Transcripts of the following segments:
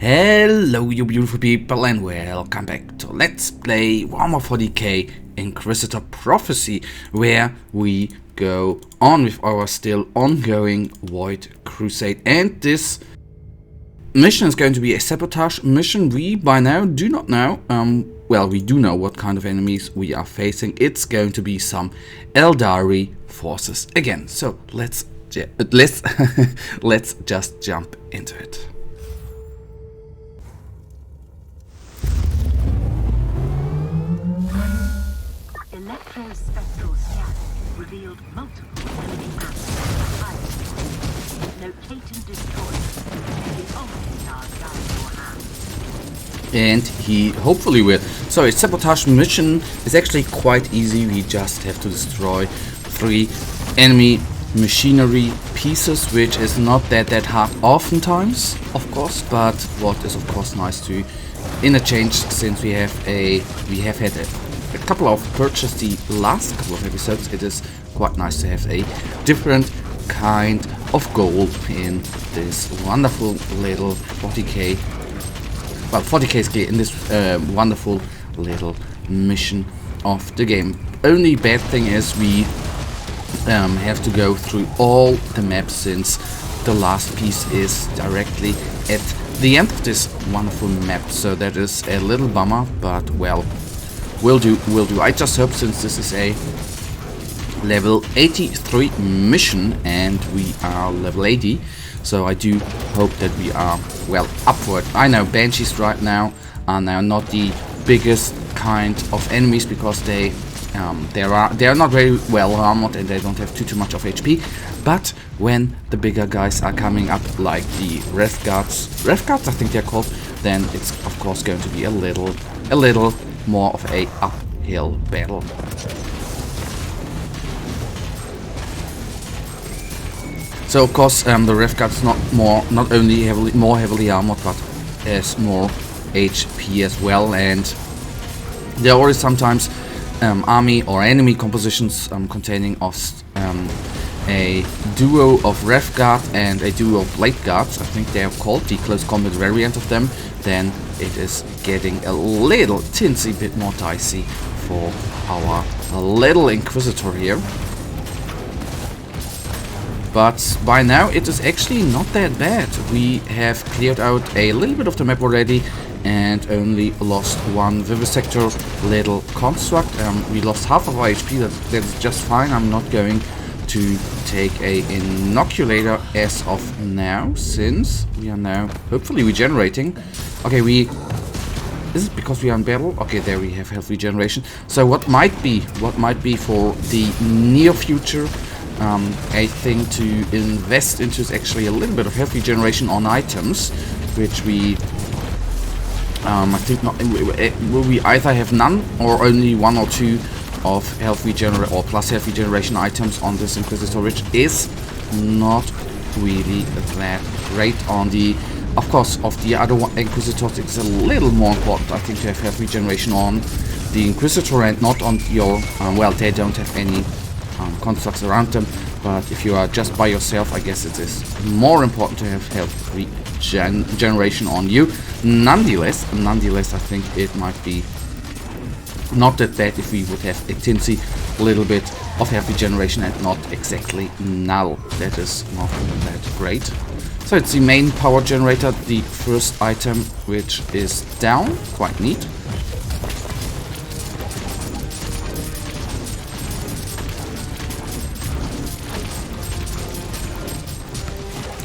Hello you beautiful people and welcome back to Let's Play Warhammer 40k Inquisitor Prophecy, where we go on with our still ongoing Void Crusade. And this mission is going to be a sabotage mission. We by now do not know, well, we do know what kind of enemies we are facing. It's going to be some Eldari forces again. So let's just jump into it. Electrospectral scan revealed multiple enemy assets. Locate and destroy them. The omens are down your hands. And he hopefully will. So a sabotage mission is actually quite easy. We just have to destroy 3 enemy machinery pieces, which is not that hard oftentimes, of course, but what is of course nice to interchange, since we have had a couple of purchases the last couple of episodes. It is quite nice to have a different kind of goal in this wonderful little 40k, well, 40k scale, in this wonderful little mission of the game. Only bad thing is we have to go through all the maps, since the last piece is directly at the end of this wonderful map, so that is a little bummer, but well, will do. I just hope, since this is a level 83 mission and we are level 80, so I do hope that we are well up for it. I know Banshees right now are not the biggest kind of enemies, because they are not very well armored and they don't have too much of HP. But when the bigger guys are coming up, like the Rev Guards I think they're called, then it's of course going to be a little more of a uphill battle. So of course the Rev Guards not only more heavily armored, but has more HP as well, and there are already sometimes army or enemy compositions containing of a duo of Rev Guard and a duo of Blade Guards, I think they are called, the close combat variant of them. Then it is getting a little tinsy bit more dicey for our little Inquisitor here. But by now it is actually not that bad. We have cleared out a little bit of the map already and only lost 1 vivisector little construct. We lost half of our HP, that's just fine. I'm not going to take a inoculator as of now, since we are now hopefully regenerating. Okay, is it because we are in battle? Okay, there we have health regeneration. So what might be for the near future a thing to invest into is actually a little bit of health regeneration on items, which we I think not. Will we either have none or only 1 or 2 of health regeneration or plus health regeneration items on this Inquisitor, which is not really that great. On the, of course, of the other Inquisitors, it's a little more important, I think, to have health regeneration on the Inquisitor and not on your well, they don't have any constructs around them, but if you are just by yourself, I guess it is more important to have health regeneration on you. Nonetheless, I think it might be not that bad if we would have a tinsy little bit of health regeneration and not exactly null. That is not that great. So it's the main power generator, the first item, which is down. Quite neat.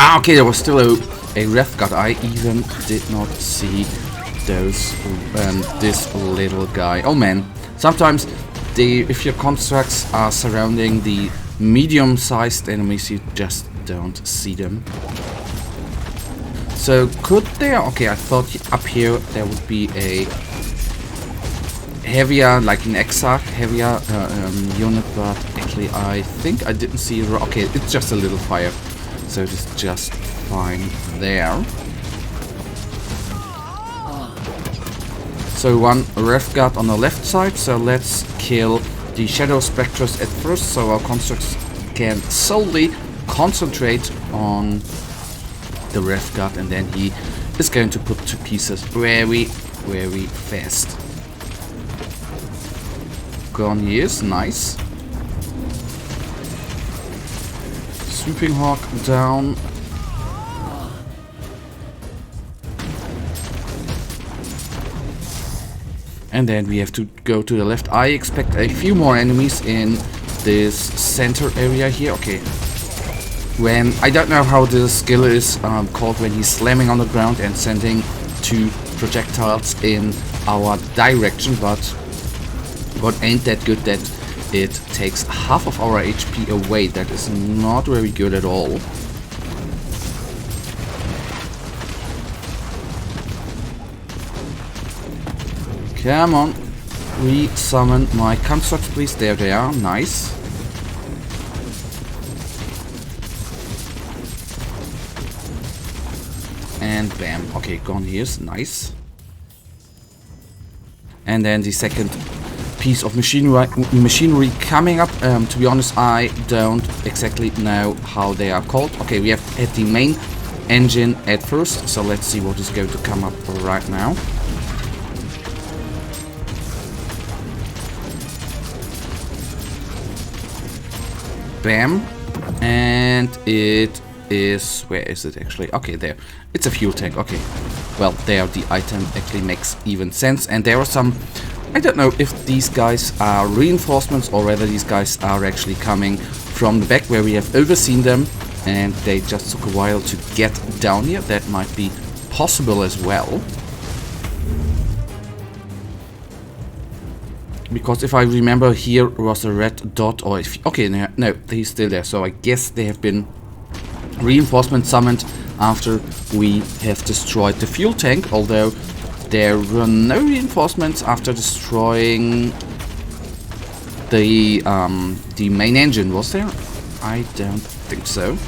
Ah, okay, there was still a Rev Guard. I even did not see those this little guy. Oh man, sometimes if your constructs are surrounding the medium-sized enemies, you just don't see them. So could there? Okay, I thought up here there would be a heavier, like an Exarch heavier unit, but actually I think I didn't see. Okay, it's just a little fire, so it is just fine there. So 1 Rev Guard on the left side, so let's kill the Shadow Spectres at first, so our constructs can solely concentrate on the Rev Guard, and then he is going to put to pieces very, very fast. Gone he is, nice. Sweeping Hawk down. And then we have to go to the left. I expect a few more enemies in this center area here. Okay. When I don't know how the skill is called when he's slamming on the ground and sending 2 projectiles in our direction, but ain't that good that it takes half of our HP away. That is not very good at all. Come on, re-summon my constructs, please. There they are, nice. And bam, okay, gone here's nice. And then the second piece of machinery coming up. To be honest, I don't exactly know how they are called. Okay, we have had the main engine at first, so let's see what is going to come up right now. Bam. And it is... where is it actually? Okay, there. It's a fuel tank. Okay. Well, there the item actually makes even sense. And there are some... I don't know if these guys are reinforcements or whether these guys are actually coming from the back where we have overseen them and they just took a while to get down here. That might be possible as well. Because if I remember, here was a red dot, or if... okay, no, he's still there. So I guess they have been reinforcements summoned after we have destroyed the fuel tank, although there were no reinforcements after destroying the main engine, was there? I don't think so.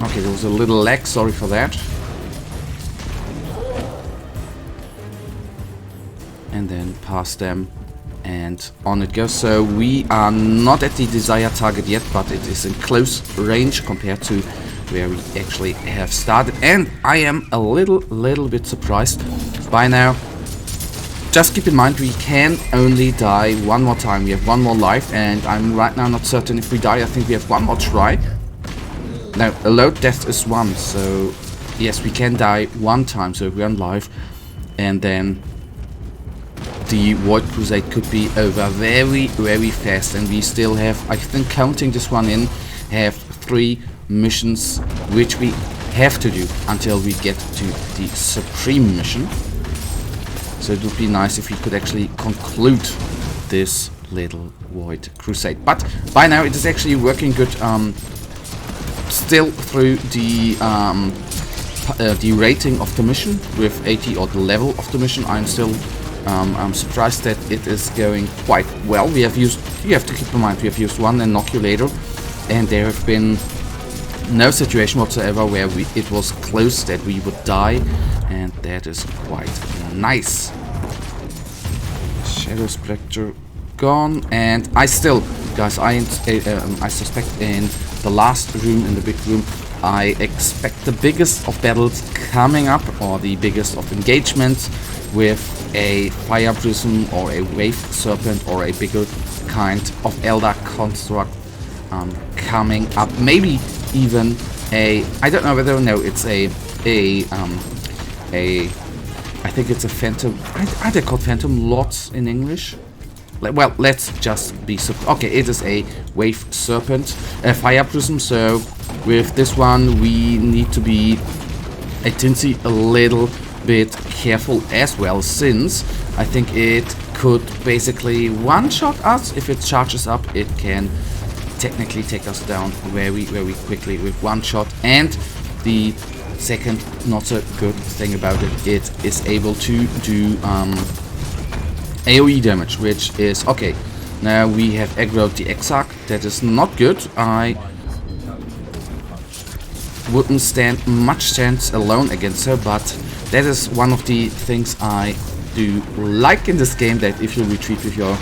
Okay, there was a little lag, sorry for that. And then past them and on it goes. So we are not at the desired target yet, but it is in close range compared to where we actually have started. And I am a little bit surprised by now. Just keep in mind we can only die one more time. We have one more life and I'm right now not certain if we die. I think we have one more try. Now a low death is 1, so yes, we can die one time, so 1 life, and then the Void Crusade could be over very fast. And we still have, I think counting this one in, have 3 missions which we have to do until we get to the Supreme mission. So it would be nice if we could actually conclude this little Void Crusade. But by now it is actually working good. Still through the rating of the mission with 80, or the level of the mission, I'm still I'm surprised that it is going quite well. We have used, you have to keep in mind, we have used 1 inoculator, and there have been no situation whatsoever where it was close that we would die, and that is quite nice. Shadow Spectre gone, and I still, guys, I suspect in the last room, in the big room, I expect the biggest of battles coming up, or the biggest of engagements, with a Fire Prism or a Wave Serpent or a bigger kind of Elder construct coming up. Maybe even a, I don't know whether, no, it's a I think it's a Phantom, are they called Phantom Lords in English? Well, let's just be, okay, it is a Wave Serpent, a Fire Prism, so with this one we need to be a tinsy a little bit careful as well, since I think it could basically one-shot us. If it charges up, it can technically take us down very quickly with one shot. And the second not so good thing about it, it is able to do AoE damage, which is okay. Now we have aggroed the Exarch. That is not good. I wouldn't stand much chance alone against her, but that is one of the things I do like in this game, that if you retreat with your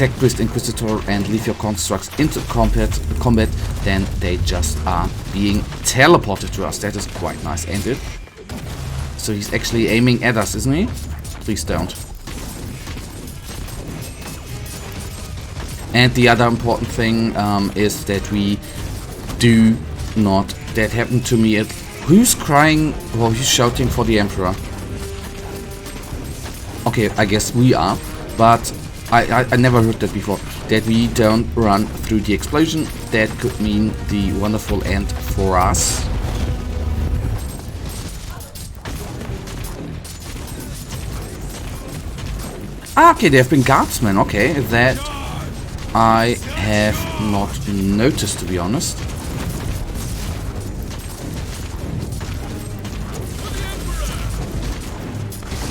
attack Priest Inquisitor and leave your constructs into combat, then they just are being teleported to us. That is quite nice, ain't it? So he's actually aiming at us, isn't he? Please don't. And the other important thing is that we do not... That happened to me. Who's crying or who's shouting for the Emperor? Okay, I guess we are, but I never heard that before. That we don't run through the explosion. That could mean the wonderful end for us. Ah, okay, there have been guardsmen. Okay, that I have not noticed, to be honest.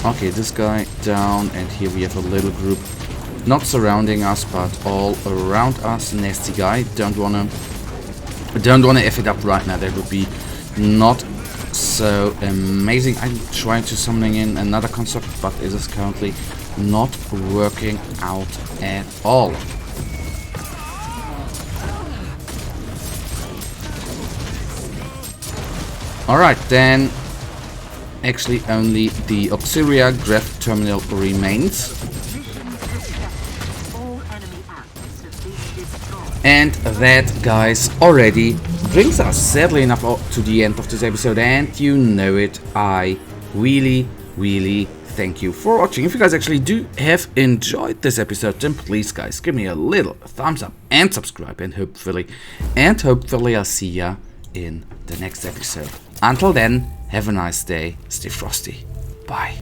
Okay, this guy down, and here we have a little group not surrounding us, but all around us. Nasty guy. Don't wanna F it up right now. That would be not so amazing. I'm trying to summon in another construct, but it is currently not working out at all. Alright, then actually only the Auxilia Graph Terminal remains. And that, guys, already brings us, sadly enough, to the end of this episode. And you know it, I really thank you for watching. If you guys actually do have enjoyed this episode, then please, guys, give me a little thumbs up and subscribe. And hopefully I'll see ya in the next episode. Until then, have a nice day. Stay frosty. Bye.